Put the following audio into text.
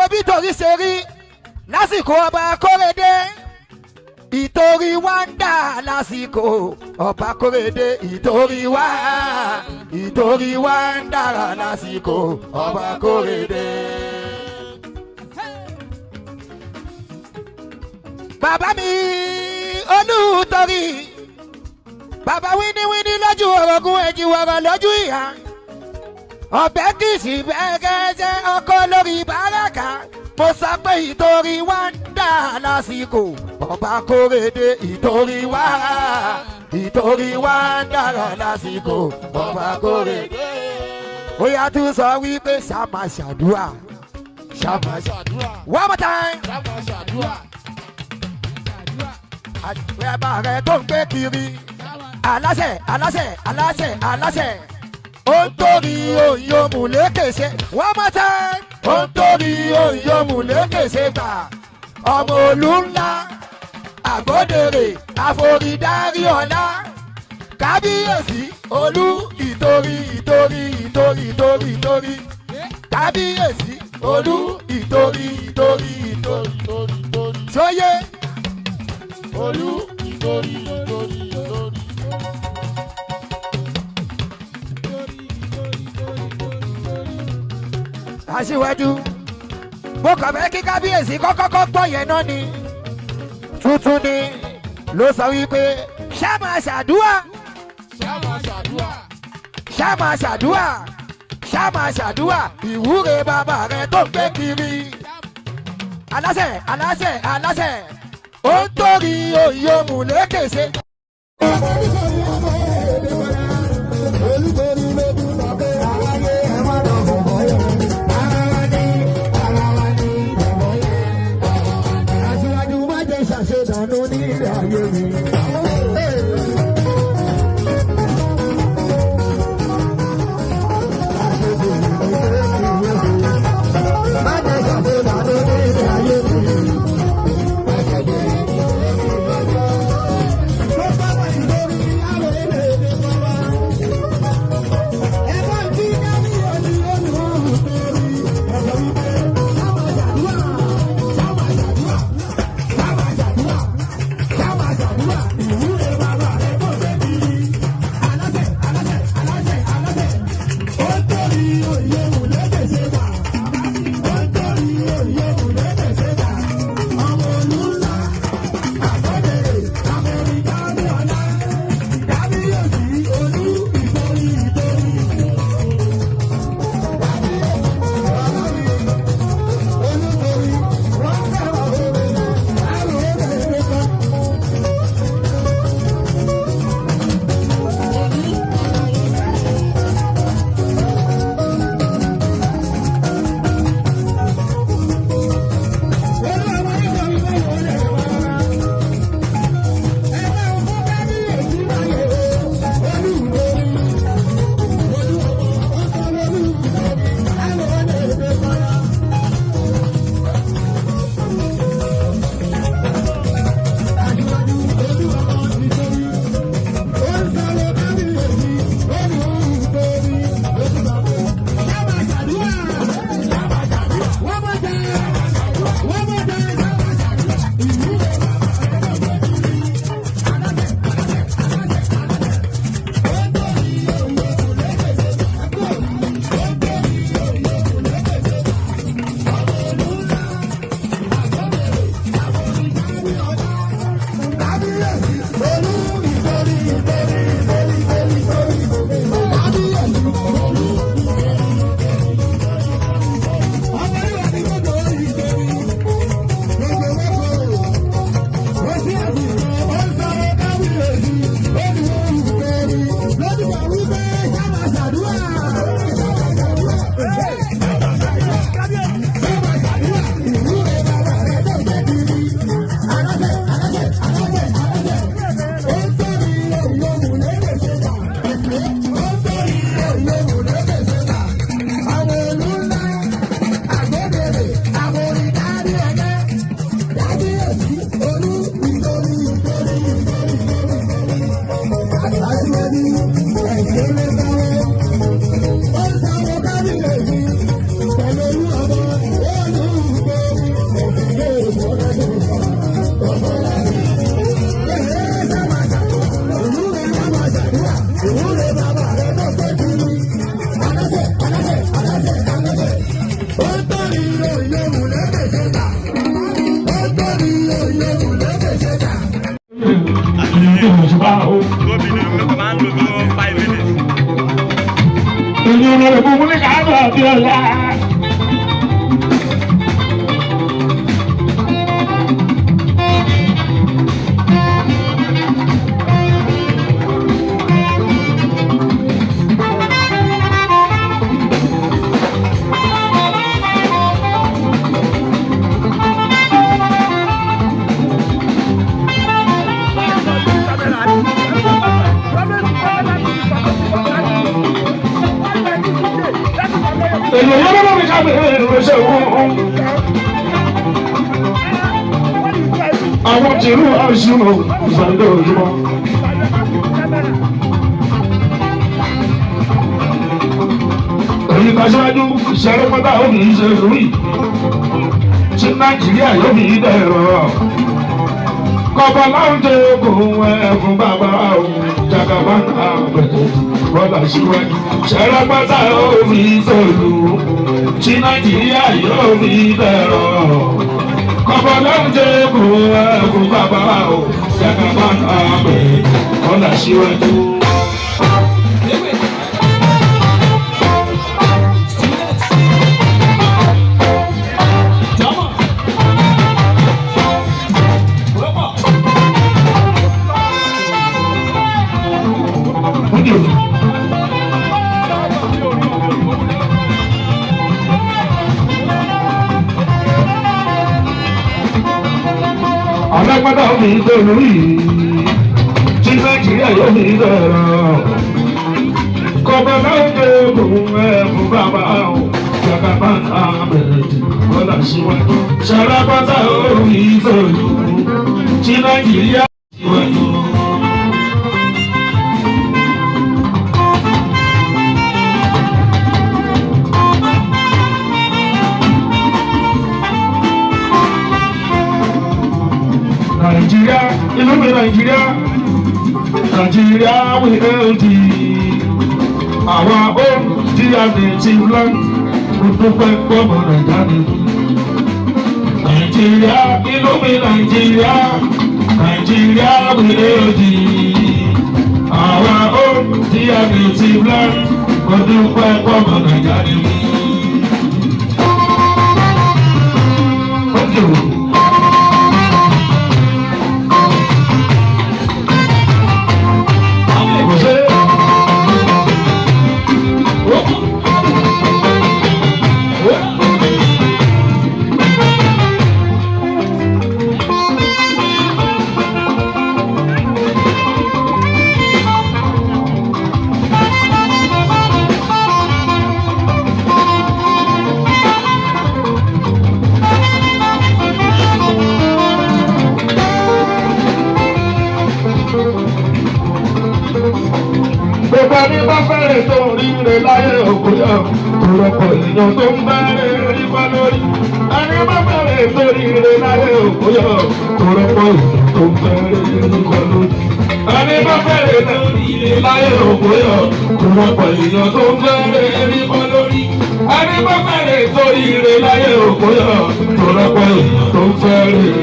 wo bí torí ṣe rí lásìkò ọba Kóredé ìtorí wa ń dà lásìkò ọba Kóredé ìtorí wa ń dára lásìkò ọba Kóredé. bàbá mi Olútorí bàbá wíníwíní lójú orogún èjì wọ̀rọ̀ lójú ìhà ọ̀bẹ kìsì bẹ́ẹ̀gẹ́sẹ́ ọkọ lórí báràkà mo sọ pé ìtorí wa ń dà lásìkò ọba Kóredé ìtorí wa ń dára lásìkò ọba Kóredé. ó yá tún sọ wípé ṣàmà ṣàdúrà one more time. àgbẹ̀bà rẹ̀ tó ń gbé kiri aláṣẹ ó ń torí òyìnbó lékèsè one more time. ó ń torí òyìnbó lékèsè gbà ọmọ olú ńlá àgbọ̀dèrè àforídárí ọ̀la kábíyèsí olú ìtorí kábíyèsí olú ìtorí sóyè olú ìtorí. aṣíwájú mo kàn fẹ́ kí kábíyèsí kọ́kọ́kọ́ gbọ́ yẹn náà ni tuntun ni ló sọ wípé ṣá máa ṣàdúrà ìwúre bàbá rẹ tó ń gbé kiri aláṣẹ ó ń torí òyìnbó lékèsè. Abíọ́lá. Ènìyàn lọ́wọ́ mi ká bẹ̀rẹ̀ ìrẹsẹ̀ wọn. Àwọn tìrú àìsùnmọ̀ ìsàlẹ̀ òjúmọ́. Èyí kan síwájú ìṣẹ́rẹ́ pátá ó kìí ṣe lórí. Tí Nàìjíríà yóò fi dẹ̀rọ̀. Kọ̀bọ̀ máa ń jẹ okòwò ẹ̀fún bàbá o. Jàkàbá náà bẹ̀rẹ̀ bọ́lá síwájú. Ìṣẹ́rẹ́ pátá ó fi sọ̀lù. Tí Nàìjíríà yóò fi dẹ̀rọ̀. Kọ̀bọ̀ máa ń jẹ okòwò ẹ̀fún bàbá o. Jàkàbá náà bẹ̀rẹ̀ bọ́lá síwájú. Alágbádá omi ìdòrò yìí, tí Nàìjíríà yóò fi dẹ̀rọ̀. Kọ̀bọ̀ náà ń gbé òun ẹ̀fún bàbá o, Jàkàbá náà bẹ̀rẹ̀ bọ́lá síwájú. Ṣàlábàtà omi ìdòrò, tí Nàìjíríà síwájú. Nigeria, ìlú mi Nigeria, Nigeria we hail thee. Our own dear native land, we dúpẹ́ fọ́mọ Nàìjíríà ni. Nigeria, ìlú mi Nigeria, Nigeria we hail thee. Our own dear native land, we dúpẹ́ fọ́mọ Nàìjíríà ni. Gbogbo ẹni bá fẹ́rẹ̀ tó ríire láyé òkúyọ̀, òrọ̀pọ̀ èèyàn tó ń bẹ̀rẹ̀ rípa lórí. Ẹni bá fẹ́rẹ̀ tó ríire láyé òkúyọ̀, òrọ̀pọ̀ èèyàn tó ń bẹ̀rẹ̀ rípa lórí. Ẹni bá fẹ́rẹ̀ tó ríire láyé òkúyọ̀, òrọ̀pọ̀ èèyàn tó ń bẹ̀rẹ̀ rípa lórí. Ẹni bá fẹ́rẹ̀ tó ríire láyé òkúyọ̀, òrọ̀pọ̀ èèyàn tó ń bẹ̀rẹ̀